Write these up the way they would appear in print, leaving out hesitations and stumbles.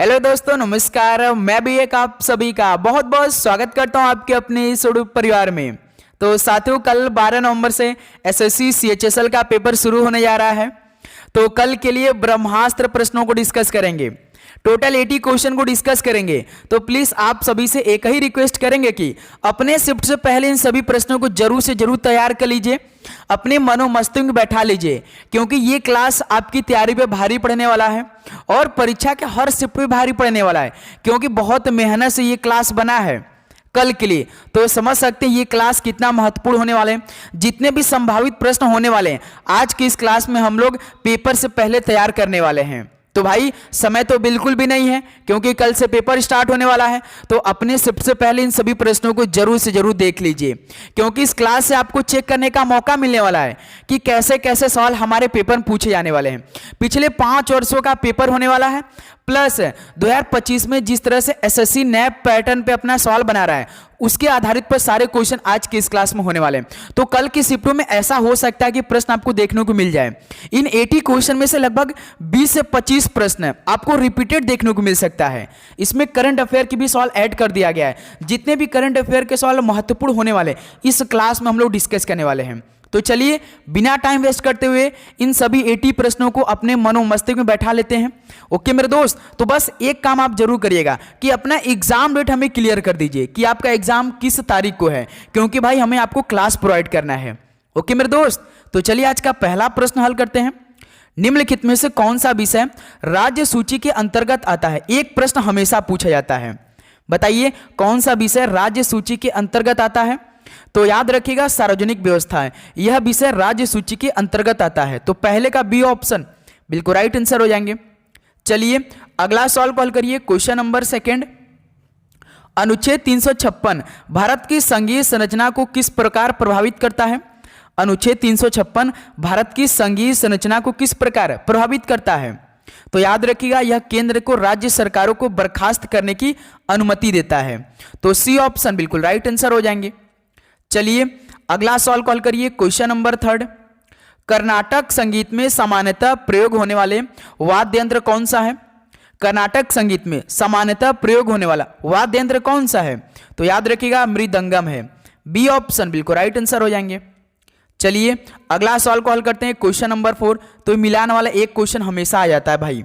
Hello दोस्तों, नमस्कार। मैं भी एक आप सभी का बहुत बहुत स्वागत करता हूं आपके अपने इस यूट्यूब परिवार में। तो साथियों, कल 12 नवंबर से एसएससी सीएचएसएल का पेपर शुरू होने जा रहा है। तो कल के लिए ब्रह्मास्त्र प्रश्नों को डिस्कस करेंगे, टोटल 80 क्वेश्चन को डिस्कस करेंगे। तो प्लीज आप सभी से एक ही रिक्वेस्ट करेंगे कि अपने शिफ्ट से पहले इन सभी प्रश्नों को जरूर से जरूर तैयार कर लीजिए, अपने मनो मस्तिष्क में बैठा लीजिए, क्योंकि ये क्लास आपकी तैयारी पे भारी पड़ने वाला है और परीक्षा के हर शिफ्ट पे भारी पड़ने वाला है, क्योंकि बहुत मेहनत से ये क्लास बना है कल के लिए। तो समझ सकते हैं ये क्लास कितना महत्वपूर्ण होने वाले हैं। जितने भी संभावित प्रश्न होने वाले हैं आज की इस क्लास में हम लोग पेपर से पहले तैयार करने वाले हैं। तो भाई समय तो बिल्कुल भी नहीं है, क्योंकि कल से पेपर स्टार्ट होने वाला है। तो अपने शिफ्ट से पहले इन सभी प्रश्नों को जरूर से जरूर देख लीजिए, क्योंकि इस क्लास से आपको चेक करने का मौका मिलने वाला है कि कैसे कैसे सवाल हमारे पेपर में पूछे जाने वाले हैं। पिछले 5 वर्षों का पेपर होने वाला है, प्लस 2025 में जिस तरह से एसएससी नए पैटर्न पे अपना सवाल बना रहा है उसके आधारित पर सारे क्वेश्चन आज की इस क्लास में होने वाले हैं। तो कल की शिफ्टों में ऐसा हो सकता है कि प्रश्न आपको देखने को मिल जाए। इन 80 क्वेश्चन में से लगभग 20 से 25 प्रश्न आपको रिपीटेड देखने को मिल सकता है। इसमें करंट अफेयर की भी सवाल ऐड कर दिया गया है। जितने भी करंट अफेयर के सवाल महत्वपूर्ण होने वाले इस क्लास में हम लोग डिस्कस करने वाले हैं। तो चलिए बिना टाइम वेस्ट करते हुए इन सभी 80 प्रश्नों को अपने मनो मस्तिष्क में बैठा लेते हैं। ओके मेरे दोस्त, तो बस एक काम आप जरूर करिएगा कि अपना एग्जाम डेट हमें क्लियर कर दीजिए कि आपका एग्जाम किस तारीख को है, क्योंकि भाई हमें आपको क्लास प्रोवाइड करना है। ओके मेरे दोस्त, तो चलिए आज का पहला प्रश्न हल करते हैं। निम्नलिखित में से कौन सा विषय राज्य सूची के अंतर्गत आता है? एक प्रश्न हमेशा पूछा जाता है, बताइए कौन सा विषय राज्य सूची के अंतर्गत आता है? तो याद रखिएगा सार्वजनिक व्यवस्था, यह विषय राज्य सूची के अंतर्गत आता है। तो पहले का बी ऑप्शन बिल्कुल राइट आंसर हो जाएंगे। चलिए अगला सवाल को हल करिए। क्वेश्चन नंबर 2, अनुच्छेद 356 भारत की संघीय संरचना को किस प्रकार प्रभावित करता है? अनुच्छेद 356 भारत की संघीय संरचना को किस प्रकार प्रभावित करता है? तो याद रखिएगा यह केंद्र को राज्य सरकारों को बर्खास्त करने की अनुमति देता है। तो सी ऑप्शन बिल्कुल राइट आंसर हो जाएंगे। चलिए अगला सवाल कॉल करिए। क्वेश्चन नंबर 3, कर्नाटक संगीत में सामान्यतः प्रयोग होने वाले वाद्य यंत्र कौन सा है? कर्नाटक संगीत में सामान्यतः प्रयोग होने वाला वाद्य यंत्र कौन सा है? तो याद रखिएगा मृदंगम है। बी ऑप्शन बिल्कुल राइट आंसर हो जाएंगे। चलिए अगला सवाल कॉल करते हैं। क्वेश्चन नंबर 4, तो मिलान वाला एक क्वेश्चन हमेशा आ जाता है भाई।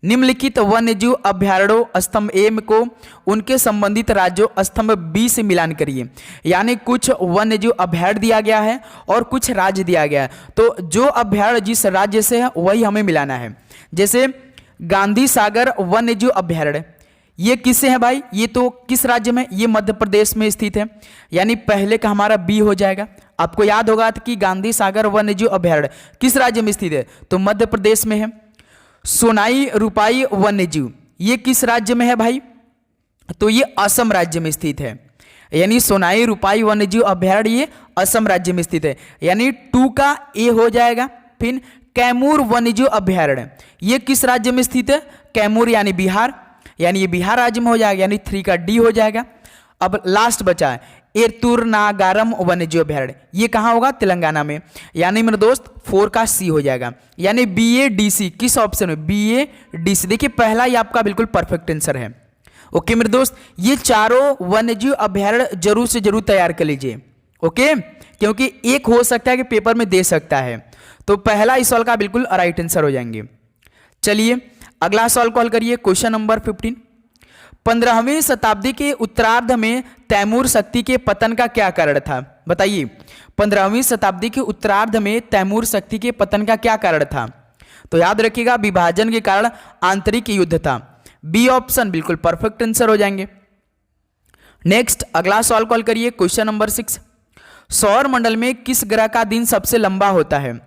निम्नलिखित वन्यजीव अभ्यारण्यों स्तंभ ए को उनके संबंधित राज्यों स्तंभ बी से मिलान करिए। यानी कुछ वन्यजीव अभ्यारण्य दिया गया है और कुछ राज्य दिया गया है, तो जो अभ्यारण्य जिस राज्य से है वही हमें मिलाना है। जैसे गांधी सागर वन्यजीव अभ्यारण्य, ये किससे है भाई? ये तो किस राज्य में? ये मध्य प्रदेश में स्थित है, यानी पहले का हमारा बी हो जाएगा। आपको याद होगा कि गांधी सागर वन्यजीव अभ्यारण्य किस राज्य में स्थित है? तो मध्य प्रदेश में है। सोनाई रूपाई वन्यजीव ये किस राज्य में है भाई? तो ये असम राज्य में स्थित है। यानी सोनाई रूपाई वन्यजीव अभ्यारण्य ये असम राज्य में स्थित है, यानी 2 का ए हो जाएगा। फिर कैमूर वन्यजीव अभ्यारण्य ये किस राज्य में स्थित है? कैमूर यानी बिहार, यानी ये बिहार राज्य में हो जाएगा, यानी 3 का डी हो जाएगा। अब लास्ट बचा है एर्तुर्नागारम वन्यजीव अभ्यारण्य, ये कहाँ होगा? तेलंगाना में, यानी मेरे दोस्त 4 का सी हो जाएगा। यानी BADC किस ऑप्शन में? BADC। देखिए पहला ही आपका बिल्कुल परफेक्ट आंसर है। ओके मेरे दोस्त, ये चारों वन्यजीव अभ्यारण्य जरूर से जरूर तैयार कर लीजिए। ओके, क्योंकि एक हो सकता है कि पेपर में दे सकता है। तो पहला इस सवाल का बिल्कुल राइट आंसर हो जाएंगे। चलिए अगला सवाल कॉल करिए। क्वेश्चन नंबर 15, 15वीं शताब्दी के उत्तरार्ध में तैमूर शक्ति के पतन का क्या कारण था? बताइए 15वीं शताब्दी के उत्तरार्ध में तैमूर शक्ति के पतन का क्या कारण था? तो याद रखिएगा विभाजन के कारण आंतरिक युद्ध था। बी ऑप्शन बिल्कुल परफेक्ट आंसर हो जाएंगे। नेक्स्ट अगला सवाल कॉल करिए। क्वेश्चन नंबर 6, सौर मंडल में किस ग्रह का दिन सबसे लंबा होता है?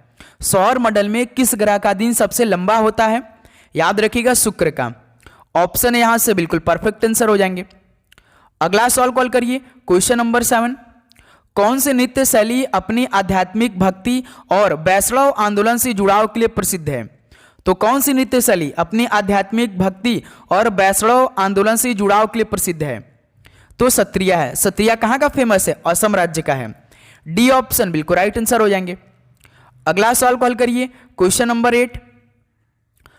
सौर मंडल में किस ग्रह का दिन सबसे लंबा होता है? याद रखिएगा शुक्र का। ऑप्शन यहां से बिल्कुल परफेक्ट आंसर हो जाएंगे। अगला सवाल कॉल करिए। क्वेश्चन नंबर 7, कौन सी नृत्य शैली अपनी आध्यात्मिक भक्ति और वैष्णव आंदोलन से जुड़ाव के लिए प्रसिद्ध है? तो कौन सी नृत्य शैली अपनी आध्यात्मिक भक्ति और वैष्णव आंदोलन से जुड़ाव के लिए प्रसिद्ध है? तो सत्रिया है। सत्रिया कहाँ का फेमस है? असम राज्य का है। डी ऑप्शन बिल्कुल राइट आंसर हो जाएंगे। अगला सवाल कॉल करिए। क्वेश्चन नंबर 8,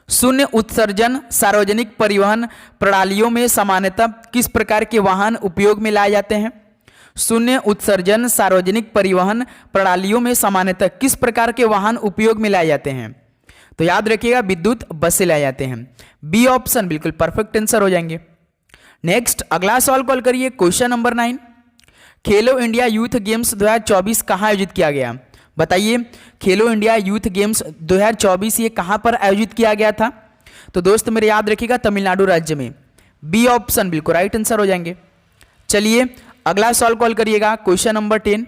शून्य उत्सर्जन सार्वजनिक परिवहन प्रणालियों में सामान्यतः किस प्रकार के वाहन उपयोग में लाए जाते हैं? शून्य उत्सर्जन सार्वजनिक परिवहन प्रणालियों में सामान्यतः किस प्रकार के वाहन उपयोग में लाए जाते हैं? तो याद रखिएगा, विद्युत बस से लाए जाते हैं। बी ऑप्शन बिल्कुल परफेक्ट आंसर हो जाएंगे। नेक्स्ट अगला सवाल कॉल करिए, क्वेश्चन नंबर 9। खेलो इंडिया यूथ गेम्स 2024 कहाँ आयोजित किया गया? बताइए, खेलो इंडिया यूथ गेम्स 2024 ये कहाँ पर आयोजित किया गया था? तो दोस्त मेरे याद रखिएगा, तमिलनाडु राज्य में। बी ऑप्शन बिल्कुल राइट आंसर हो जाएंगे। चलिए अगला सवाल कॉल करिएगा, क्वेश्चन नंबर 10।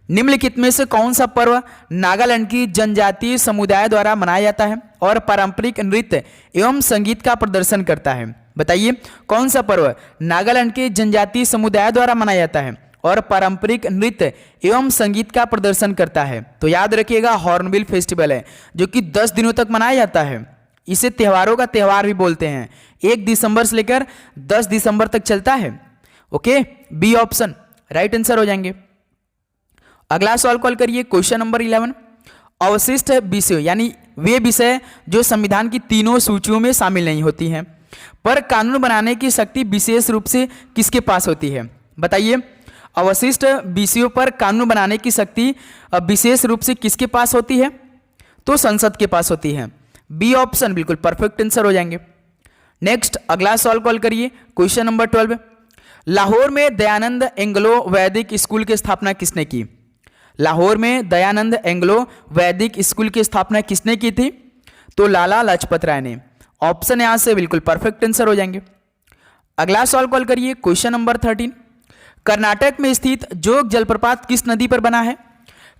निम्नलिखित में से कौन सा पर्व नागालैंड की जनजातीय समुदाय द्वारा मनाया जाता है और पारंपरिक नृत्य एवं संगीत का प्रदर्शन करता है? बताइए, कौन सा पर्व नागालैंड के जनजातीय समुदाय द्वारा मनाया जाता है और पारंपरिक नृत्य एवं संगीत का प्रदर्शन करता है? तो याद रखिएगा, हॉर्नबिल फेस्टिवल है, जो कि 10 दिनों तक मनाया जाता है। इसे त्योहारों का त्योहार भी बोलते हैं। 1 दिसंबर से लेकर 10 दिसंबर तक चलता है। Okay, B option right answer हो जाएंगे। अगला सवाल कॉल करिए, क्वेश्चन नंबर 11। अवशिष्ट विषय यानी वे विषय जो संविधान की तीनों सूचियों में शामिल नहीं होती हैं, पर कानून बनाने की शक्ति विशेष रूप से किसके पास होती है? बताइए, अवशिष्ट विषयों पर कानून बनाने की शक्ति विशेष रूप से किसके पास होती है? तो संसद के पास होती है। बी ऑप्शन बिल्कुल परफेक्ट आंसर हो जाएंगे। नेक्स्ट अगला सवाल कॉल करिए, क्वेश्चन नंबर 12। लाहौर में दयानंद एंग्लो वैदिक स्कूल की स्थापना किसने की? लाहौर में दयानंद एंग्लो वैदिक स्कूल की स्थापना किसने की थी? तो लाला लाजपत राय ने। ऑप्शन यहां से बिल्कुल परफेक्ट आंसर हो जाएंगे। अगला सवाल कॉल करिए, क्वेश्चन नंबर 13। कर्नाटक में स्थित जोग जलप्रपात किस नदी पर बना है?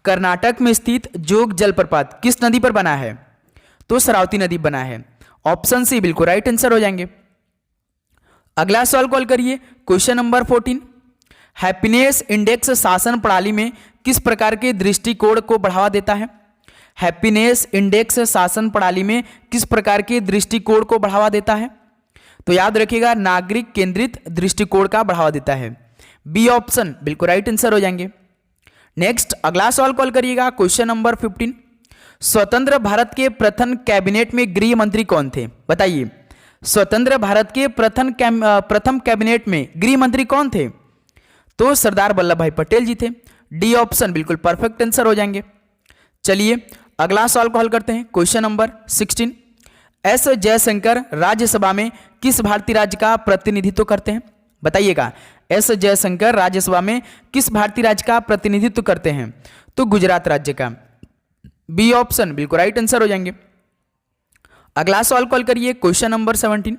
कर्नाटक में स्थित जोग जलप्रपात किस नदी पर बना है? तो शरावती नदी बना है। ऑप्शन सी बिल्कुल राइट आंसर हो जाएंगे। अगला सवाल कॉल करिए, क्वेश्चन नंबर 14। हैप्पीनेस इंडेक्स शासन प्रणाली में किस प्रकार के दृष्टिकोण को बढ़ावा देता है? हैप्पीनेस इंडेक्स शासन प्रणाली में किस प्रकार के दृष्टिकोण को बढ़ावा देता है? तो याद रखिएगा, नागरिक केंद्रित दृष्टिकोण का बढ़ावा देता है। बी ऑप्शन बिल्कुल राइट आंसर हो जाएंगे। नेक्स्ट अगला सवाल कॉल करिएगा, क्वेश्चन नंबर 15। स्वतंत्र भारत के प्रथम कैबिनेट में गृह मंत्री कौन थे? बताइए, स्वतंत्र भारत के प्रथम कैबिनेट में गृह मंत्री कौन थे? तो सरदार वल्लभ भाई पटेल जी थे। डी ऑप्शन बिल्कुल परफेक्ट आंसर हो जाएंगे। चलिए अगला सवाल कॉल करते हैं, question number 16। S Jaishankar Rajya Sabha में किस भारतीय राज्य का प्रतिनिधित्व करते हैं? बताइएगा, एस जयशंकर राज्यसभा में किस भारतीय राज्य का प्रतिनिधित्व करते हैं? तो गुजरात राज्य का। बी ऑप्शन बिल्कुल राइट आंसर हो जाएंगे। अगला सवाल कॉल करिए, क्वेश्चन नंबर 17।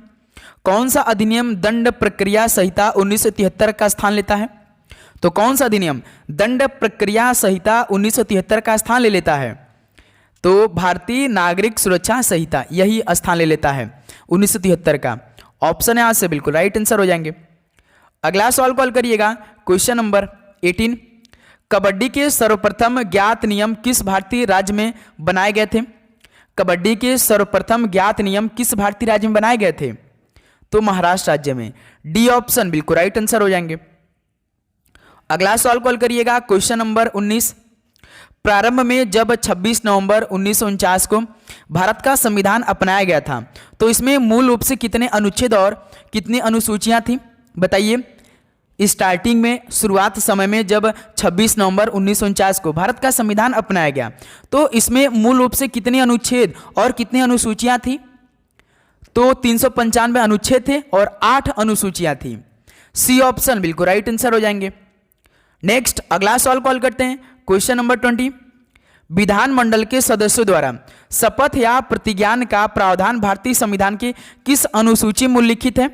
कौन सा अधिनियम दंड प्रक्रिया संहिता 1973 का स्थान लेता है? तो कौन सा अधिनियम दंड प्रक्रिया संहिता 1973 का स्थान ले लेता है? तो भारतीय नागरिक सुरक्षा संहिता यही स्थान ले लेता है 1973 का। ऑप्शन यहां से बिल्कुल राइट आंसर हो जाएंगे। अगला सवाल कॉल करिएगा, क्वेश्चन नंबर 18। कबड्डी के सर्वप्रथम ज्ञात नियम किस भारतीय राज्य में बनाए गए थे? कबड्डी के सर्वप्रथम ज्ञात नियम किस भारतीय राज्य में बनाए गए थे? तो महाराष्ट्र राज्य में। डी ऑप्शन बिल्कुल राइट आंसर हो जाएंगे। अगला सवाल कॉल करिएगा, क्वेश्चन नंबर 19। प्रारंभ में जब 26 नवंबर 1949 को भारत का संविधान अपनाया गया था, तो इसमें मूल रूप से कितने अनुच्छेद और कितनी अनुसूचियां थी? बताइए, स्टार्टिंग में शुरुआत समय में जब 26 नवंबर 1949 को भारत का संविधान अपनाया गया, तो इसमें मूल रूप से कितने अनुच्छेद और कितनी अनुसूचियां थी? तो 395 अनुच्छेद थे और 8 अनुसूचियां थी। सी ऑप्शन बिल्कुल राइट आंसर हो जाएंगे। नेक्स्ट अगला सवाल कॉल करते हैं, क्वेश्चन नंबर 20। विधानमंडल के सदस्यों द्वारा शपथ या प्रतिज्ञान का प्रावधान भारतीय संविधान के किस अनुसूची में उल्लिखित है?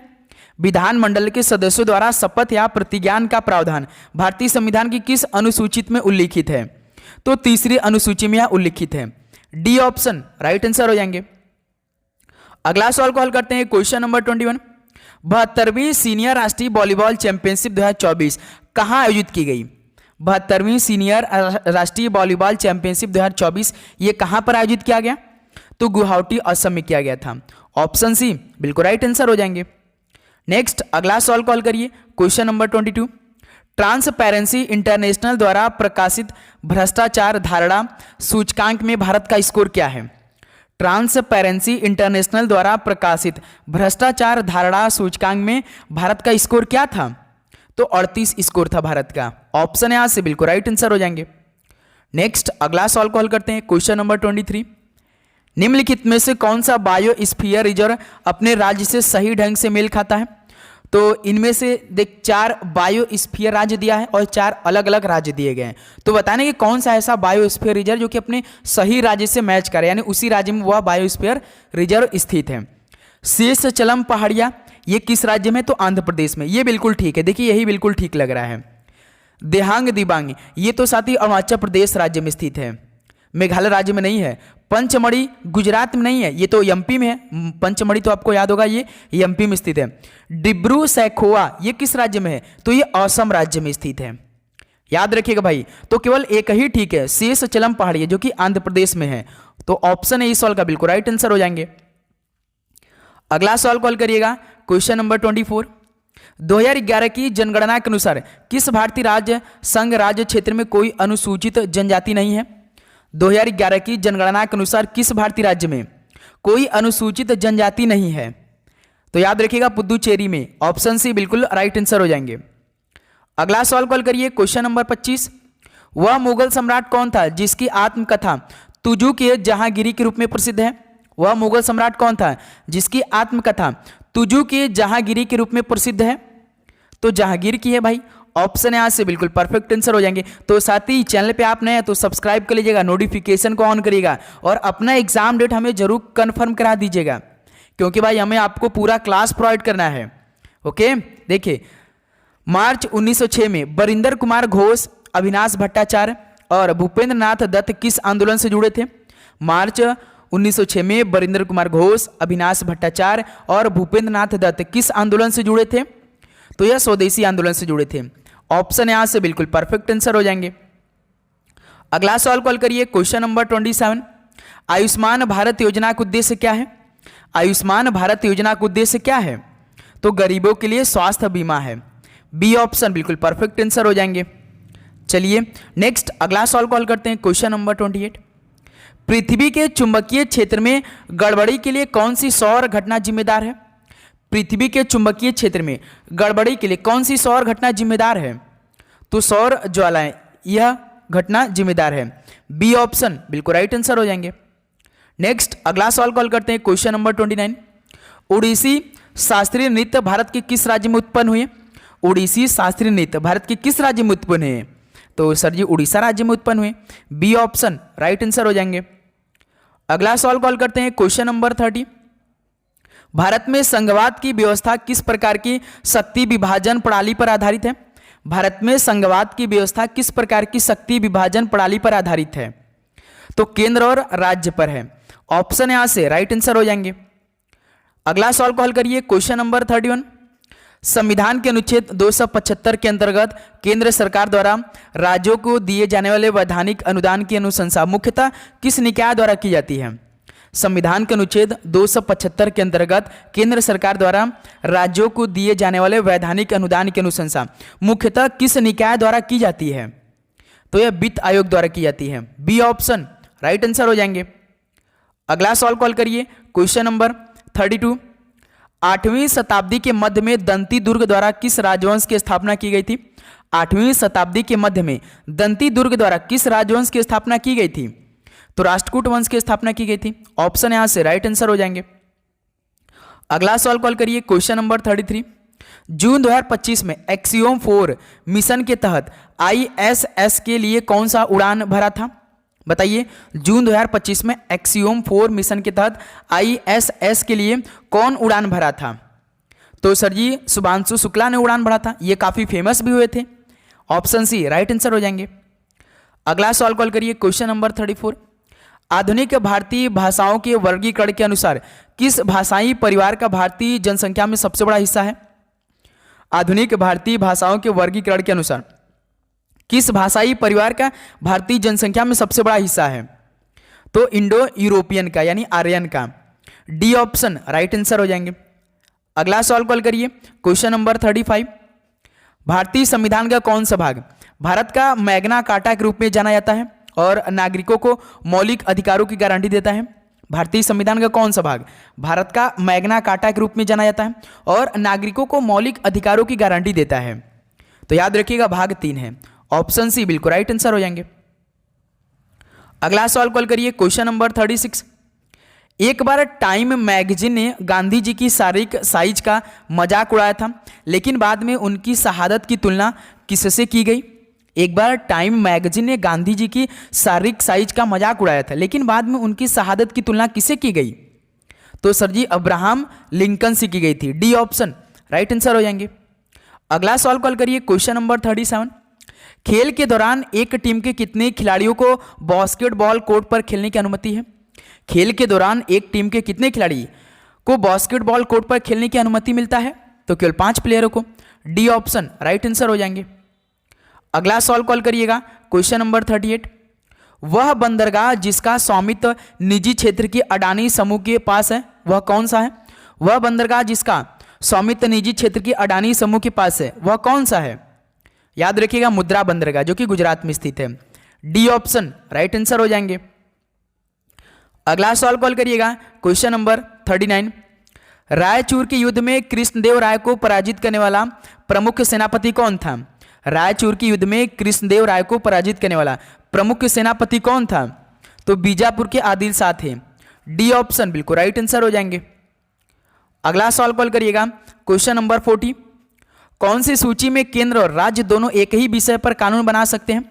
विधानमंडल के सदस्यों द्वारा शपथ या प्रतिज्ञान का प्रावधान भारतीय संविधान की किस अनुसूचित में उल्लिखित है? तो तीसरी अनुसूची में यह उल्लिखित है। डी ऑप्शन राइट आंसर हो जाएंगे। अगला सवाल कॉल करते हैं, क्वेश्चन नंबर 21। 72वीं सीनियर राष्ट्रीय वॉलीबॉल चैंपियनशिप 2024 कहाँ आयोजित की गई? 72वीं सीनियर राष्ट्रीय वॉलीबॉल चैंपियनशिप 2024 ये कहाँ पर आयोजित किया गया? तो गुवाहाटी असम में किया गया था। ऑप्शन सी बिल्कुल राइट आंसर हो जाएंगे। नेक्स्ट अगला सवाल कॉल करिए, क्वेश्चन नंबर 22। ट्रांसपेरेंसी इंटरनेशनल द्वारा प्रकाशित भ्रष्टाचार धारणा सूचकांक में भारत का स्कोर क्या है? ट्रांसपेरेंसी इंटरनेशनल द्वारा प्रकाशित भ्रष्टाचार धारणा सूचकांक में भारत का स्कोर क्या था? तो 38 स्कोर था भारत का। ऑप्शन यहां से बिल्कुल राइट आंसर हो जाएंगे। नेक्स्ट अगला सवाल कॉल करते हैं, क्वेश्चन नंबर 23। निम्नलिखित में से कौन सा बायोस्फीयर रिजर्व अपने राज्य से सही ढंग से मेल खाता है? तो इनमें से देख 4 बायोस्फीयर राज्य दिया है और 4 अलग अलग राज्य दिए गए हैं। तो बताने कि कौन सा ऐसा बायोस्फीयर रिजर्व जो कि अपने सही राज्य से मैच करे, यानी उसी राज्य में वह बायोस्फीयर रिजर्व स्थित है। शेषचलम पहाड़िया ये किस राज्य में? तो आंध्र प्रदेश में। ये बिल्कुल ठीक है, देखिए यही बिल्कुल ठीक लग रहा है। देहांग दिबांग ये तो साथ ही अरुणाचल प्रदेश राज्य में स्थित है, मेघालय राज्य में नहीं है। पंचमढ़ी गुजरात में नहीं है, ये तो एमपी में है। पंचमढ़ी तो आपको याद होगा ये एमपी में स्थित है। डिब्रू सैखोवा ये किस राज्य में है? तो ये असम राज्य में स्थित है, याद रखिएगा भाई। तो केवल एक ही ठीक है, शेषचलम पहाड़ी जो कि आंध्र प्रदेश में है। तो ऑप्शन है इस सवाल का बिल्कुल राइट आंसर हो जाएंगे। अगला सवाल कॉल करिएगा, क्वेश्चन नंबर 24। 2011 की जनगणना के अनुसार किस भारतीय राज्य संघ राज्य क्षेत्र में कोई अनुसूचित जनजाति नहीं है? 2011 की जनगणना के अनुसार किस भारतीय राज्य में कोई अनुसूचित जनजाति नहीं है? तो याद रखिएगा पुदुचेरी में। ऑप्शन सी बिल्कुल राइट आंसर हो जाएंगे। अगला सवाल कॉल करिए, क्वेश्चन नंबर 25। वह मुगल सम्राट कौन था जिसकी आत्मकथा तुजू के जहांगीरी के रूप में प्रसिद्ध है? वह मुगल सम्राट कौन था जिसकी आत्मकथा तुजू के जहांगीरी के रूप में प्रसिद्ध है? तो जहांगीर की है भाई। ऑप्शन यहां से बिल्कुल परफेक्ट आंसर हो जाएंगे। तो साथ ही चैनल पे आप नए हैं तो सब्सक्राइब कर लीजिएगा, नोटिफिकेशन को ऑन करिएगा और अपना एग्जाम डेट हमें जरूर कंफर्म करा दीजिएगा, क्योंकि भाई हमें आपको पूरा क्लास प्रोवाइड करना है। ओके, देखिए मार्च 1906 में बरिंदर कुमार घोष, अविनाश भट्टाचार्य और भूपेंद्र नाथ दत्त किस आंदोलन से जुड़े थे? मार्च 1906 में बरिंदर कुमार घोष, अविनाश भट्टाचार्य और भूपेंद्र नाथ दत्त किस आंदोलन से जुड़े थे? तो यह स्वदेशी आंदोलन से जुड़े थे। ऑप्शन यहां से बिल्कुल परफेक्ट आंसर हो जाएंगे। अगला सवाल कॉल करिए, क्वेश्चन नंबर 27। आयुष्मान भारत योजना का उद्देश्य क्या है? आयुष्मान भारत योजना का उद्देश्य क्या है? तो गरीबों के लिए स्वास्थ्य बीमा है। बी ऑप्शन बिल्कुल परफेक्ट आंसर हो जाएंगे। चलिए नेक्स्ट अगला सवाल कॉल करते हैं, क्वेश्चन नंबर 28। पृथ्वी के चुंबकीय क्षेत्र में गड़बड़ी के लिए कौन सी सौर घटना जिम्मेदार है? पृथ्वी के चुंबकीय क्षेत्र में गड़बड़ी के लिए कौन सी सौर घटना जिम्मेदार है? तो सौर ज्वालाएं यह घटना जिम्मेदार है। बी ऑप्शन बिल्कुल राइट आंसर हो जाएंगे। नेक्स्ट अगला सवाल कॉल करते हैं, क्वेश्चन नंबर 29। ओडिसी शास्त्रीय नृत्य भारत के किस राज्य में उत्पन्न हुए? ओडिसी शास्त्रीय नृत्य भारत के किस राज्य में उत्पन्न हुए? तो सर जी उड़ीसा राज्य में उत्पन्न हुए। बी ऑप्शन राइट आंसर हो जाएंगे। अगला सवाल कॉल करते हैं, क्वेश्चन नंबर 30। भारत में संघवाद की व्यवस्था किस प्रकार की शक्ति विभाजन प्रणाली पर आधारित है? भारत में संघवाद की व्यवस्था किस प्रकार की शक्ति विभाजन प्रणाली पर आधारित है? तो केंद्र और राज्य पर है। ऑप्शन यहां से राइट आंसर हो जाएंगे। अगला सवाल कॉल करिए, क्वेश्चन नंबर 31। संविधान के अनुच्छेद 275 के अंतर्गत केंद्र सरकार द्वारा राज्यों को दिए जाने वाले वैधानिक अनुदान की अनुशंसा मुख्यतः किस निकाय द्वारा की जाती है? संविधान के अनुच्छेद 275 के अंतर्गत केंद्र सरकार द्वारा राज्यों को दिए जाने वाले वैधानिक अनुदान की अनुशंसा मुख्यतः किस निकाय द्वारा की जाती है? तो यह वित्त आयोग द्वारा की जाती है। बी ऑप्शन राइट आंसर हो जाएंगे। अगला सवाल कॉल करिए, क्वेश्चन नंबर 32। 8वीं शताब्दी के मध्य में दंती दुर्ग द्वारा किस राजवंश की स्थापना की गई थी? 8वीं शताब्दी के मध्य में दंती दुर्ग द्वारा किस राजवंश की स्थापना की गई थी? तो राष्ट्रकूट वंश की स्थापना की गई थी। ऑप्शन यहां से राइट आंसर हो जाएंगे। अगला सवाल कॉल करिए, क्वेश्चन नंबर 33। जून 2025 में एक्सियोम 4 मिशन के तहत ISS के लिए कौन सा उड़ान भरा था? बताइए, जून 2025 में एक्सियोम 4 मिशन के तहत ISS के लिए कौन उड़ान भरा था? तो सर जी शुभांशु शुक्ला ने उड़ान भरा था, ये काफी फेमस भी हुए थे। ऑप्शन सी राइट आंसर हो जाएंगे। अगला सवाल कॉल करिए, क्वेश्चन नंबर 34। आधुनिक भारतीय भाषाओं के वर्गीकरण के अनुसार किस भाषाई परिवार का भारतीय जनसंख्या में सबसे बड़ा हिस्सा है? आधुनिक भारतीय भाषाओं के वर्गीकरण के अनुसार किस भाषाई परिवार का भारतीय जनसंख्या में सबसे बड़ा हिस्सा है? तो इंडो यूरोपियन का यानी आर्यन का। डी ऑप्शन राइट आंसर हो जाएंगे। अगला सवाल कॉल करिए, क्वेश्चन नंबर 35। भारतीय संविधान का कौन सा भाग भारत का मैग्ना कार्टा के रूप में जाना जाता है और नागरिकों को मौलिक अधिकारों की गारंटी देता है? भारतीय संविधान का कौन सा भाग भारत का मैग्ना कार्टा के रूप में जाना जाता है और नागरिकों को मौलिक अधिकारों की गारंटी देता है? तो याद रखिएगा भाग 3 है, ऑप्शन सी बिल्कुल राइट आंसर हो जाएंगे। अगला सवाल कॉल करिए, क्वेश्चन नंबर 36। एक बार टाइम मैगजीन ने गांधी जी की शारीरिक साइज का मजाक उड़ाया था, लेकिन बाद में उनकी शहादत की तुलना किससे की गई? एक बार टाइम मैगजीन ने गांधी जी की शारीरिक साइज का मजाक उड़ाया था, लेकिन बाद में उनकी शहादत की तुलना किससे की गई? तो सर जी अब्राहम लिंकन से की गई थी, डी ऑप्शन राइट आंसर हो जाएंगे। अगला सवाल कॉल करिए, क्वेश्चन नंबर 37। खेल के दौरान एक टीम के कितने खिलाड़ियों को बास्केटबॉल कोर्ट पर खेलने की अनुमति है? खेल के दौरान एक टीम के कितने खिलाड़ी को बास्केटबॉल कोर्ट पर खेलने की अनुमति मिलता है? तो केवल 5 प्लेयरों को, डी ऑप्शन राइट आंसर हो जाएंगे। अगला सवाल कॉल करिएगा, क्वेश्चन नंबर 38। वह बंदरगाह जिसका स्वामित्व निजी क्षेत्र के अडानी समूह के पास है वह कौन सा है? वह बंदरगाह जिसका स्वामित्व निजी क्षेत्र के अडानी समूह के पास है वह कौन सा है? याद रखिएगा मुद्रा बंदरगाह जो कि गुजरात में स्थित है, डी ऑप्शन राइट आंसर हो जाएंगे। अगला सवाल कॉल करिएगा, क्वेश्चन नंबर 39। रायचूर के युद्ध में कृष्णदेव राय को पराजित करने वाला प्रमुख सेनापति कौन था? रायचूर के युद्ध में कृष्णदेव राय को पराजित करने वाला प्रमुख सेनापति कौन था? तो बीजापुर के आदिल शाह थे, डी ऑप्शन बिल्कुल राइट आंसर हो जाएंगे। अगला सवाल कॉल करिएगा, क्वेश्चन नंबर 40। कौन सी सूची में केंद्र और राज्य दोनों एक ही विषय पर कानून बना सकते हैं?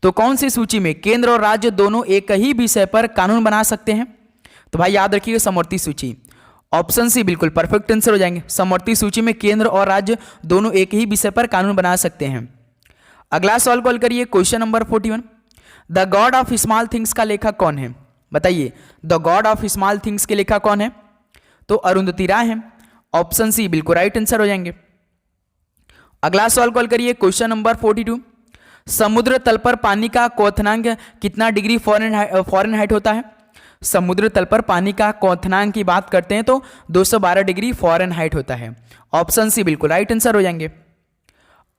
तो कौन सी सूची में केंद्र और राज्य दोनों एक ही विषय पर कानून बना सकते हैं? तो भाई याद रखिएगा समवर्ती सूची, ऑप्शन सी बिल्कुल परफेक्ट आंसर हो जाएंगे। समवर्ती सूची में केंद्र और राज्य दोनों एक ही विषय पर कानून बना सकते हैं। अगला सवाल कॉल करिए, question number 41। The God of small things का लेखक कौन है? बताइए, the God of small things के लेखक कौन है? तो अरुंधति राय है, ऑप्शन सी बिल्कुल राइट आंसर हो जाएंगे। अगला सवाल कॉल करिए, क्वेश्चन नंबर 42। समुद्र तल पर पानी का क्वथनांक कितना डिग्री फॉरेनहाइट होता है? समुद्र तल पर पानी का क्वथनांक की बात करते हैं तो 212 डिग्री फॉरेनहाइट होता है, ऑप्शन सी बिल्कुल राइट आंसर हो जाएंगे।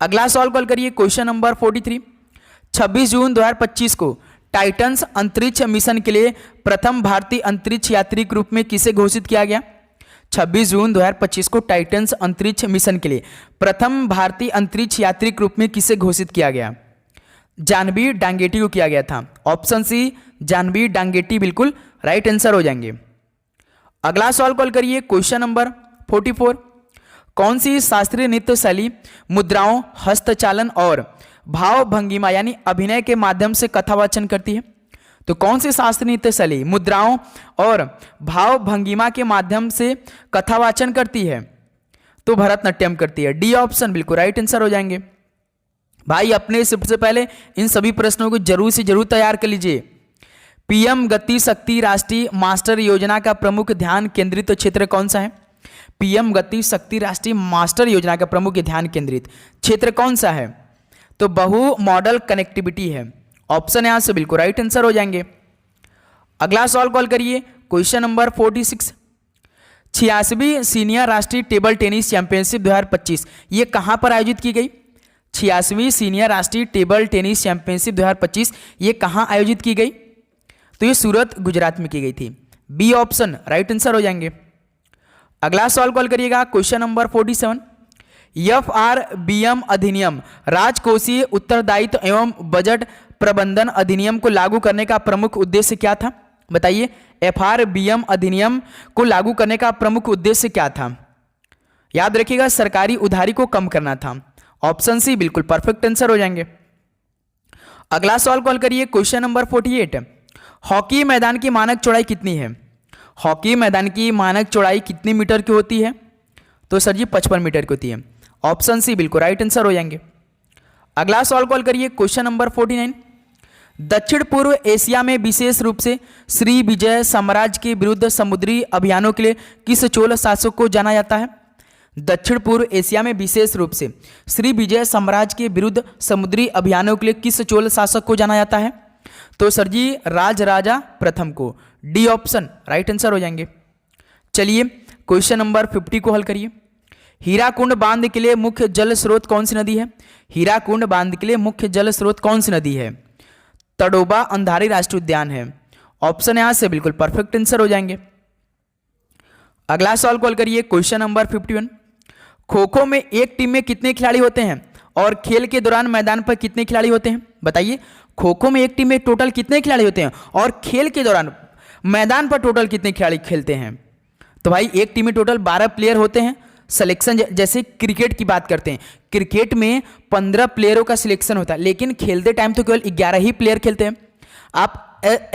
अगला सवाल कॉल करिए, क्वेश्चन नंबर 43। 26 जून 2025 को टाइटन्स अंतरिक्ष मिशन के लिए प्रथम भारतीय अंतरिक्ष यात्री के रूप में किसे घोषित किया गया? 26 जून 2025 को टाइटन्स अंतरिक्ष मिशन के लिए प्रथम भारतीय अंतरिक्ष यात्री के रूप में किसे घोषित किया गया? जानवी डांगेटी को किया गया था, ऑप्शन सी जानवी डांगेटी बिल्कुल राइट आंसर हो जाएंगे। अगला सवाल कॉल करिए, क्वेश्चन नंबर 44। कौन सी शास्त्रीय नृत्य शैली मुद्राओं, हस्तचालन और भाव भंगिमा यानी अभिनय के माध्यम से कथावाचन करती है? तो कौन सी शास्त्रीय नृत्य शैली मुद्राओं और भाव भंगिमा के माध्यम से कथावाचन करती है? तो भरतनाट्यम करती है, डी ऑप्शन बिल्कुल राइट आंसर हो जाएंगे। भाई अपने सबसे पहले इन सभी प्रश्नों को जरूर से जरूर तैयार कर लीजिए। पीएम गति शक्ति राष्ट्रीय मास्टर योजना का प्रमुख ध्यान केंद्रित क्षेत्र कौन सा है? पीएम गति शक्ति राष्ट्रीय मास्टर योजना का प्रमुख ध्यान केंद्रित क्षेत्र कौन सा है? तो बहु मॉडल कनेक्टिविटी है, ऑप्शन यहां से बिल्कुल राइट आंसर हो जाएंगे। अगला सवाल कॉल करिए, क्वेश्चन नंबर 46। 86वीं सीनियर राष्ट्रीय टेबल टेनिस चैंपियनशिप 2025 ये कहां पर आयोजित की गई? 86वीं सीनियर राष्ट्रीय टेबल टेनिस चैंपियनशिप 2025 ये कहां आयोजित की गई? तो ये सूरत गुजरात में की गई थी, बी ऑप्शन राइट आंसर हो जाएंगे। अगला सवाल कॉल करिएगा, क्वेश्चन नंबर 47। FRBM अधिनियम राजकोषीय उत्तरदायित्व एवं बजट प्रबंधन अधिनियम को लागू करने का प्रमुख उद्देश्य क्या था? बताइए, FRBM अधिनियम को लागू करने का प्रमुख उद्देश्य क्या था? याद रखिएगा सरकारी उधारी को कम करना था, ऑप्शन सी बिल्कुल परफेक्ट आंसर हो जाएंगे। अगला सवाल कॉल करिए, क्वेश्चन नंबर 48। हॉकी मैदान की मानक चौड़ाई कितनी है? हॉकी मैदान की मानक चौड़ाई कितनी मीटर की होती है? तो सर जी 55 मीटर की होती है, ऑप्शन सी बिल्कुल राइट आंसर हो जाएंगे। अगला सवाल कॉल करिए, क्वेश्चन नंबर 49। दक्षिण पूर्व एशिया में विशेष रूप से श्री विजय साम्राज्य के विरुद्ध समुद्री अभियानों के लिए किस चोल शासक को जाना जाता है? दक्षिण पूर्व एशिया में विशेष रूप से श्री विजय साम्राज्य के विरुद्ध समुद्री अभियानों के लिए किस चोल शासक को जाना जाता है? तो सर जी राजराजा प्रथम को, डी ऑप्शन राइट आंसर हो जाएंगे। चलिए क्वेश्चन नंबर 50 को हल करिए। हीराकुंड बांध के लिए मुख्य जल स्रोत कौन सी नदी है? हीराकुंड बांध के लिए मुख्य जल स्रोत कौन सी नदी है? तड़ोबा अंधारी राष्ट्रीय उद्यान है, ऑप्शन यहाँ से बिल्कुल परफेक्ट आंसर हो जाएंगे। अगला सवाल कॉल करिए, क्वेश्चन नंबर 51। खो खो में एक टीम में कितने खिलाड़ी होते हैं और खेल के दौरान मैदान पर कितने खिलाड़ी होते हैं? बताइए, खो खो में एक टीम में टोटल कितने खिलाड़ी होते हैं और खेल के दौरान मैदान पर टोटल कितने खिलाड़ी खेलते हैं? तो भाई एक टीम में टोटल 12 प्लेयर होते हैं। सिलेक्शन जैसे क्रिकेट की बात करते हैं, क्रिकेट में 15 प्लेयरों का सिलेक्शन होता है, लेकिन खेलते टाइम तो केवल 11 ही प्लेयर खेलते हैं। आप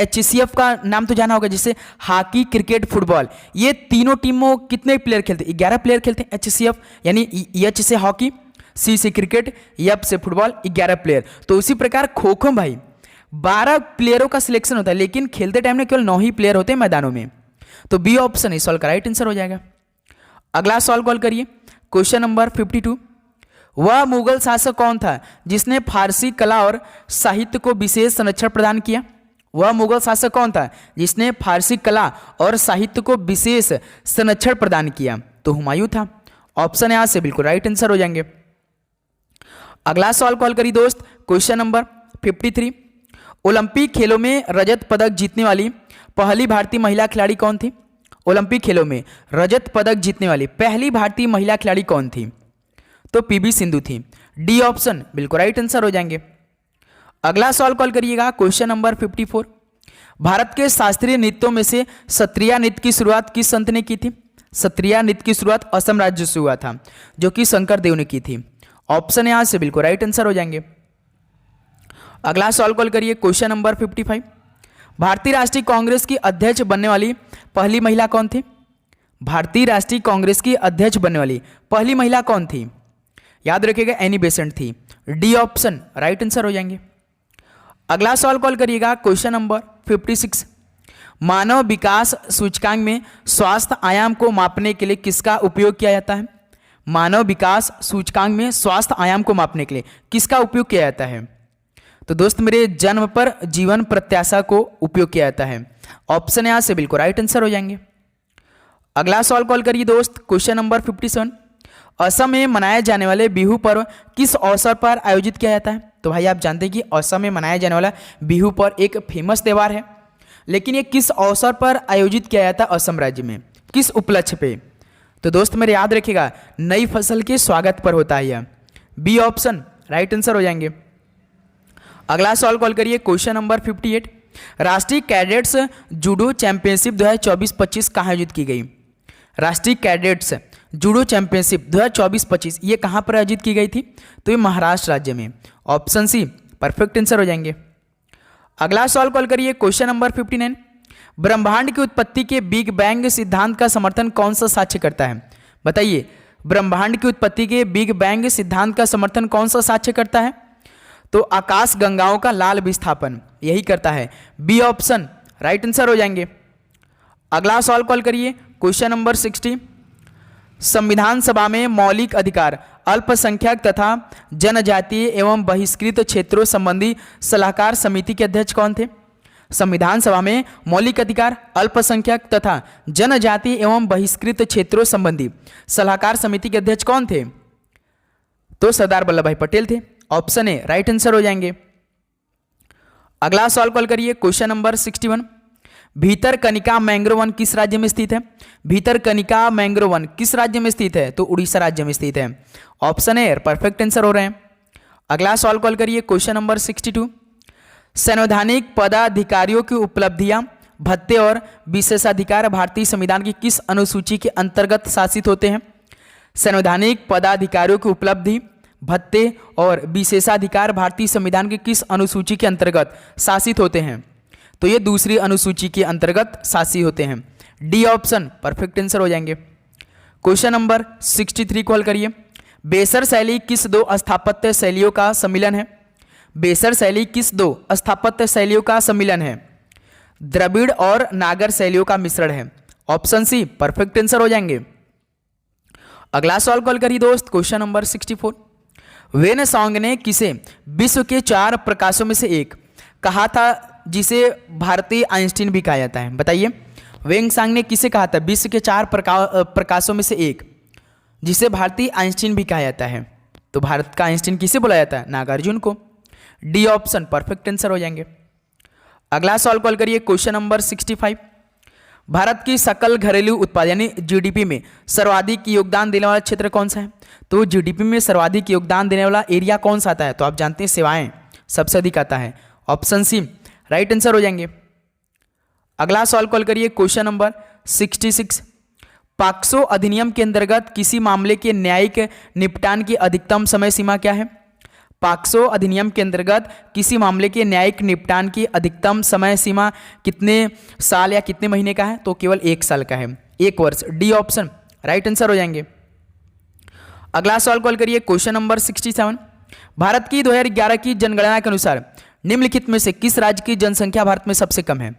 HCF का नाम तो जाना होगा, जिससे हॉकी, क्रिकेट, फुटबॉल, ये तीनों टीमों कितने प्लेयर खेलते हैं? 11 प्लेयर खेलते हैं। HCF यानी H से हॉकी, C से क्रिकेट, F से फुटबॉल, 11 प्लेयर। तो उसी प्रकार खो खो भाई 12 प्लेयरों का सिलेक्शन होता है, लेकिन खेलते टाइम में केवल 9 ही प्लेयर होते हैं मैदानों में। तो बी ऑप्शन इस सवाल का राइट आंसर हो जाएगा। अगला सवाल कॉल करिए, क्वेश्चन नंबर 52। वह मुगल शासक कौन था जिसने फारसी कला और साहित्य को विशेष संरक्षण प्रदान किया? वह मुगल शासक कौन था जिसने फारसी कला और साहित्य को विशेष संरक्षण प्रदान किया? तो हुमायूं था। ऑप्शन यहां से बिल्कुल राइट आंसर हो जाएंगे। अगला सवाल कॉल करिए दोस्त, क्वेश्चन नंबर 53। ओलंपिक खेलों में रजत पदक जीतने वाली पहली भारतीय महिला खिलाड़ी कौन थी? ओलंपिक खेलों में रजत पदक जीतने वाली पहली भारतीय महिला खिलाड़ी कौन थी? तो PV सिंधु थी। डी ऑप्शन बिल्कुल राइट आंसर हो जाएंगे। अगला सवाल कॉल करिएगा, क्वेश्चन नंबर 54। भारत के शास्त्रीय नृत्यों में से सत्रिया नृत्य की शुरुआत किस संत ने की थी? सत्रिया नृत्य की शुरुआत असम राज्य से हुआ था, जो कि शंकर देव ने की थी। ऑप्शन यहां से बिल्कुल राइट आंसर हो जाएंगे। अगला सवाल कॉल करिए, क्वेश्चन नंबर 55। भारतीय राष्ट्रीय कांग्रेस की अध्यक्ष बनने वाली पहली महिला कौन थी? भारतीय राष्ट्रीय कांग्रेस की अध्यक्ष बनने वाली पहली महिला कौन थी? याद रखिएगा, एनी बेसेंट थी। डी ऑप्शन राइट आंसर हो जाएंगे। अगला सवाल कॉल करिएगा, क्वेश्चन नंबर 56। मानव विकास सूचकांक में स्वास्थ्य आयाम को मापने के लिए किसका उपयोग किया जाता है? मानव विकास सूचकांक में स्वास्थ्य आयाम को मापने के लिए किसका उपयोग किया जाता है? तो दोस्त मेरे जन्म पर जीवन प्रत्याशा को उपयोग किया जाता है। ऑप्शन यहां से बिल्कुल राइट आंसर हो जाएंगे। अगला सवाल कॉल करिए दोस्त, क्वेश्चन नंबर 57। असम में मनाए जाने वाले बिहू पर्व किस अवसर पर आयोजित किया जाता है? तो भाई आप जानते हैं कि असम में मनाया जाने वाला बिहू पर्व एक फेमस त्यौहार है, लेकिन ये किस अवसर पर आयोजित किया जाता है असम राज्य में, किस उपलक्ष्य पे? तो दोस्त मेरे याद रखिएगा, नई फसल के स्वागत पर होता है यह। बी ऑप्शन राइट आंसर हो जाएंगे। अगला सवाल कॉल करिए, क्वेश्चन नंबर 58। राष्ट्रीय कैडेट्स जूडो चैंपियनशिप 2024-25 कहाँ आयोजित की गई? राष्ट्रीय कैडेट्स जूडो चैंपियनशिप 2024-25 ये कहाँ पर आयोजित की गई थी? तो ये महाराष्ट्र राज्य में। ऑप्शन सी परफेक्ट आंसर हो जाएंगे। अगला सवाल कॉल करिए, क्वेश्चन नंबर 59। ब्रह्मांड की उत्पत्ति के बिग बैंग सिद्धांत का समर्थन कौन सा साक्ष्य करता है? बताइए, ब्रह्मांड की उत्पत्ति के बिग बैंग सिद्धांत का समर्थन कौन सा साक्ष्य करता है? तो आकाश गंगाओं का लाल विस्थापन यही करता है। बी ऑप्शन राइट आंसर हो जाएंगे। अगला सवाल कॉल करिए, क्वेश्चन नंबर 60। संविधान सभा में मौलिक अधिकार, अल्पसंख्यक तथा जनजातीय एवं बहिष्कृत क्षेत्रों संबंधी सलाहकार समिति के अध्यक्ष कौन थे? संविधान सभा में मौलिक अधिकार, अल्पसंख्यक तथा जनजातीय एवं बहिष्कृत क्षेत्रों संबंधी सलाहकार समिति के अध्यक्ष कौन थे? तो सरदार वल्लभ भाई पटेल थे। ऑप्शन ए राइट आंसर हो जाएंगे। अगला सवाल कॉल करिए, question number 61। Bhitarkanika mangrove one किस राज्य में स्थित है? भीतरकनिका मैंग्रोव वन किस राज्य में स्थित है? तो उड़ीसा राज्य में स्थित है। ऑप्शन ए परफेक्ट आंसर हो रहे हैं। अगला सवाल कॉल करिए, क्वेश्चन नंबर 62। संवैधानिक पदाधिकारियों की उपलब्धियां, भत्ते और विशेषाधिकार भारतीय संविधान की किस अनुसूची के अंतर्गत शासित होते हैं? संवैधानिक पदाधिकारियों की उपलब्धि, भत्ते और विशेषाधिकार भारतीय संविधान की किस अनुसूची के अंतर्गत शासित होते हैं? तो ये दूसरी अनुसूची के अंतर्गत शासित होते हैं। डी ऑप्शन परफेक्ट आंसर हो जाएंगे। क्वेश्चन नंबर 63 कॉल करिए। बेसर शैली किस दो स्थापत्य शैलियों का सम्मिलन है? बेसर शैली किस दो स्थापत्य शैलियों का सम्मिलन है? द्रविड़ और नागर शैलियों का मिश्रण है। ऑप्शन सी परफेक्ट आंसर हो जाएंगे। अगला सवाल कॉल करिए दोस्त, क्वेश्चन नंबर 64। वेन सॉन्ग ने किसे विश्व के 4 प्रकाशों में से एक कहा था जिसे भारतीय आइंस्टीन भी कहा जाता है? बताइए, वेन सॉन्ग ने किसे कहा था विश्व के 4 प्रकाशों में से एक जिसे भारतीय आइंस्टीन भी कहा जाता है? तो भारत का आइंस्टीन किसे बोला जाता है? नागार्जुन को। डी ऑप्शन परफेक्ट आंसर हो जाएंगे। अगला सवाल कॉल करिए क्वेश्चन नंबर 65। भारत की सकल घरेलू उत्पाद यानी जीडीपी में सर्वाधिक योगदान देने वाला क्षेत्र कौन सा है? तो जीडीपी में सर्वाधिक योगदान देने वाला एरिया कौन सा आता है? तो आप जानते हैं सेवाएं सबसे अधिक आता है, ऑप्शन सी राइट आंसर हो जाएंगे। अगला सवाल कॉल करिए क्वेश्चन नंबर 66। पॉक्सो अधिनियम के अंतर्गत किसी मामले के न्यायिक निपटान की अधिकतम समय सीमा क्या है? पॉक्सो अधिनियम के अंतर्गत किसी मामले के न्यायिक निपटान की अधिकतम समय सीमा कितने साल या कितने महीने का है? तो केवल 1 साल का है, 1 वर्ष, डी ऑप्शन राइट आंसर हो जाएंगे। अगला सवाल कॉल करिए क्वेश्चन नंबर 67। भारत की 2011 की जनगणना के अनुसार निम्नलिखित में से किस राज्य की जनसंख्या भारत में सबसे कम है?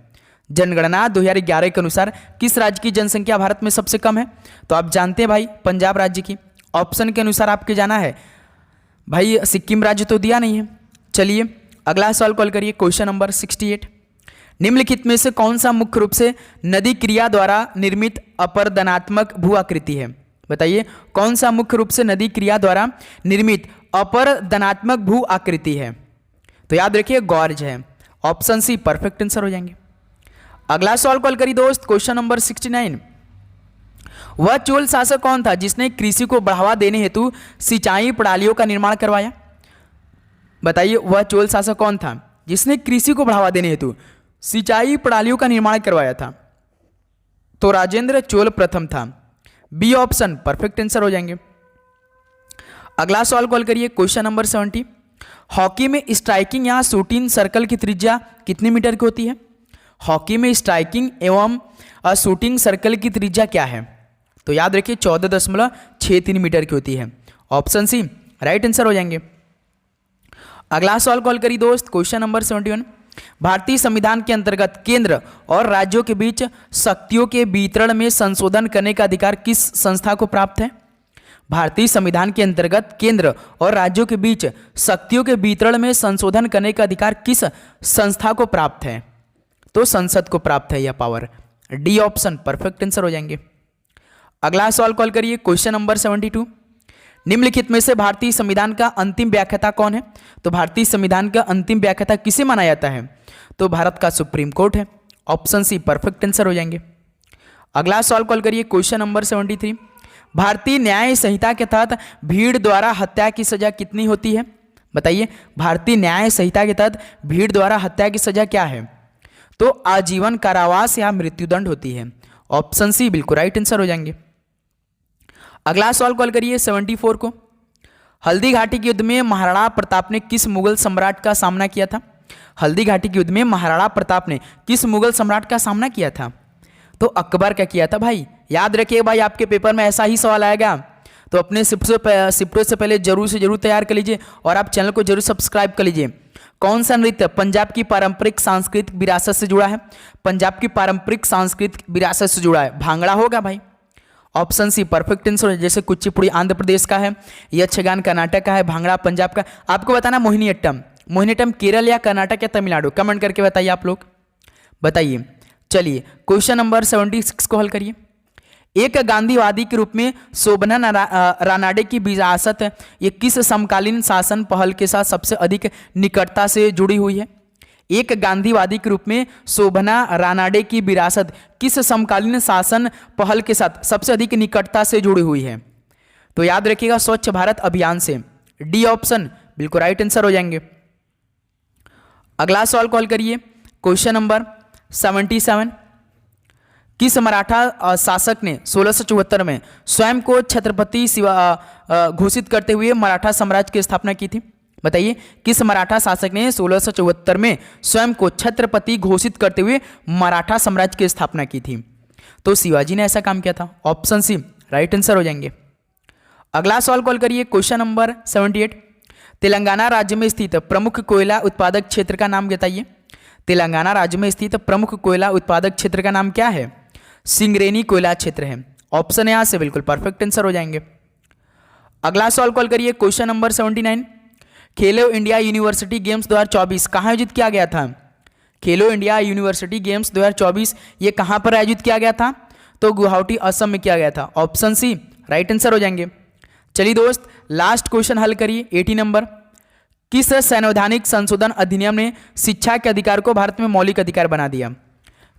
जनगणना 2011 के अनुसार किस राज्य की जनसंख्या भारत में सबसे कम है? तो आप जानते हैं भाई पंजाब राज्य की। ऑप्शन के अनुसार आपके जाना है भाई, सिक्किम राज्य तो दिया नहीं है। चलिए अगला सवाल कॉल करिए क्वेश्चन नंबर 68। निम्नलिखित में से कौन सा मुख्य रूप से नदी क्रिया द्वारा निर्मित अपरदनात्मक भू आकृति है? बताइए कौन सा मुख्य रूप से नदी क्रिया द्वारा निर्मित अपरदनात्मक भू आकृति है? तो याद रखिए गॉर्ज है, ऑप्शन सी परफेक्ट आंसर हो जाएंगे। अगला सवाल कॉल करिए दोस्त क्वेश्चन नंबर 69। वह चोल शासक कौन था जिसने कृषि को बढ़ावा देने हेतु सिंचाई प्रणालियों का निर्माण करवाया? बताइए वह चोल शासक कौन था जिसने कृषि को बढ़ावा देने हेतु सिंचाई प्रणालियों का निर्माण करवाया था? तो राजेंद्र चोल प्रथम था, बी ऑप्शन परफेक्ट आंसर हो जाएंगे। अगला सवाल कॉल करिए क्वेश्चन नंबर 70। हॉकी में स्ट्राइकिंग या शूटिंग सर्कल की त्रिज्या कितने मीटर की होती है? हॉकी में स्ट्राइकिंग एवं शूटिंग सर्कल की त्रिज्या क्या है? तो याद रखिए 14.63 मीटर की होती है, ऑप्शन सी राइट आंसर हो जाएंगे। अगला सवाल कॉल करिए दोस्त क्वेश्चन नंबर 71। भारतीय संविधान के अंतर्गत केंद्र और राज्यों के बीच शक्तियों के वितरण में संशोधन करने का अधिकार किस संस्था को प्राप्त है? भारतीय संविधान के अंतर्गत केंद्र और राज्यों के बीच शक्तियों के वितरण में संशोधन करने का अधिकार किस संस्था को प्राप्त है? तो संसद को प्राप्त है यह power, D option perfect answer हो जाएंगे। अगला सवाल कॉल करिए क्वेश्चन नंबर 72। निम्नलिखित में से भारतीय संविधान का अंतिम व्याख्याता कौन है? तो भारतीय संविधान का अंतिम व्याख्याता किसे माना जाता है? तो भारत का सुप्रीम कोर्ट है, ऑप्शन सी परफेक्ट आंसर हो जाएंगे। अगला सवाल कॉल करिए क्वेश्चन नंबर 73। भारतीय न्याय संहिता के तहत भीड़ द्वारा हत्या की सजा कितनी होती है? बताइए भारतीय न्याय संहिता के तहत भीड़ द्वारा हत्या की सजा क्या है? तो आजीवन कारावास या मृत्युदंड होती है, ऑप्शन सी बिल्कुल राइट आंसर हो जाएंगे। अगला सवाल कॉल करिए 74 को। हल्दी घाटी के युद्ध में महाराणा प्रताप ने किस मुगल सम्राट का सामना किया था? हल्दी घाटी के युद्ध में महाराणा प्रताप ने किस मुगल सम्राट का सामना किया था? तो अकबर का किया था भाई। याद रखिए भाई आपके पेपर में ऐसा ही सवाल आएगा, तो अपने शिफ्टों से पहले जरूर से जरूर तैयार कर लीजिए और आप चैनल को जरूर सब्सक्राइब कर लीजिए। कौन सा नृत्य पंजाब की पारंपरिक सांस्कृतिक विरासत से जुड़ा है? पंजाब की पारंपरिक सांस्कृतिक विरासत से जुड़ा है, भांगड़ा होगा भाई, ऑप्शन सी परफेक्ट आंसर। जैसे कुचिपुड़ी आंध्र प्रदेश का है, यक्षगान कर्नाटक का है, भांगड़ा पंजाब का। आपको बताना मोहिनीअट्टम, मोहिनीअट्टम केरल या कर्नाटक या तमिलनाडु, कमेंट करके बताइए आप लोग, बताइए। चलिए क्वेश्चन नंबर 76 को हल करिए। एक गांधीवादी के रूप में शोभना रानाडे की विरासत ये किस समकालीन शासन पहल के साथ सबसे अधिक निकटता से जुड़ी हुई है? एक गांधीवादी के रूप में शोभना रानाडे की विरासत किस समकालीन शासन पहल के साथ सबसे अधिक निकटता से जुड़ी हुई है? तो याद रखिएगा स्वच्छ भारत अभियान से, डी ऑप्शन बिल्कुल राइट आंसर हो जाएंगे। अगला सवाल कॉल करिए क्वेश्चन नंबर 77। किस मराठा शासक ने 1674 में स्वयं को छत्रपति घोषित करते हुए मराठा साम्राज्य की स्थापना की थी? बताइए किस मराठा शासक ने 1674 में स्वयं को छत्रपति घोषित करते हुए मराठा साम्राज्य की स्थापना की थी? तो शिवाजी ने ऐसा काम किया था, ऑप्शन सी राइट आंसर हो जाएंगे। अगला सवाल कॉल करिए क्वेश्चन नंबर 78। तेलंगाना राज्य में स्थित प्रमुख कोयला उत्पादक क्षेत्र का नाम बताइए। तेलंगाना राज्य में स्थित प्रमुख कोयला उत्पादक क्षेत्र का नाम क्या है? सिंगरेनी कोयला क्षेत्र है, ऑप्शन यहां से बिल्कुल परफेक्ट आंसर हो जाएंगे। अगला सवाल कॉल करिए क्वेश्चन नंबर 79। खेलो इंडिया यूनिवर्सिटी गेम्स 2024 कहाँ आयोजित किया गया था? खेलो इंडिया यूनिवर्सिटी गेम्स 2024 ये कहाँ पर आयोजित किया गया था? तो गुवाहाटी असम में किया गया था, ऑप्शन सी राइट आंसर हो जाएंगे। चलिए दोस्त लास्ट क्वेश्चन हल करिए 80 नंबर। किस संवैधानिक संशोधन अधिनियम ने शिक्षा के अधिकार को भारत में मौलिक अधिकार बना दिया?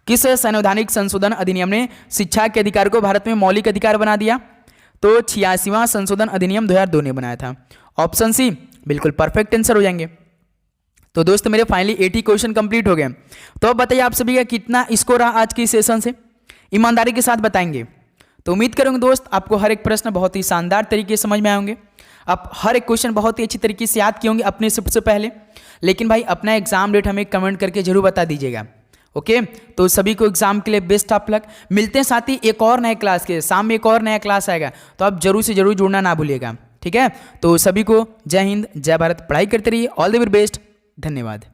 किस संवैधानिक संशोधन अधिनियम ने शिक्षा के अधिकार को भारत में मौलिक अधिकार बना दिया? तो 86वां संशोधन अधिनियम 2002 ने बनाया था। ऑप्शन सी बिल्कुल परफेक्ट आंसर हो जाएंगे। तो दोस्त मेरे फाइनली 80 क्वेश्चन कंप्लीट हो गए। तो अब बताइए आप सभी का कितना स्कोर रहा आज की सेशन से, ईमानदारी के साथ बताएंगे। तो उम्मीद करूंगा दोस्त आपको हर एक प्रश्न बहुत ही शानदार तरीके से समझ में आए होंगे, आप हर एक क्वेश्चन बहुत ही अच्छी तरीके से याद किए होंगे अपने शिफ्ट से पहले। लेकिन भाई अपना एग्जाम डेट हमें कमेंट करके जरूर बता दीजिएगा। ओके, तो सभी को एग्जाम के लिए बेस्ट ऑफ लक। मिलते हैं साथ ही एक और नए क्लास के, शाम में एक और नया क्लास आएगा, तो आप जरूर से जरूर जुड़ना ना भूलिएगा। ठीक है, तो सभी को जय हिंद जय भारत, पढ़ाई करते रहिए, ऑल द वेरी बेस्ट, धन्यवाद।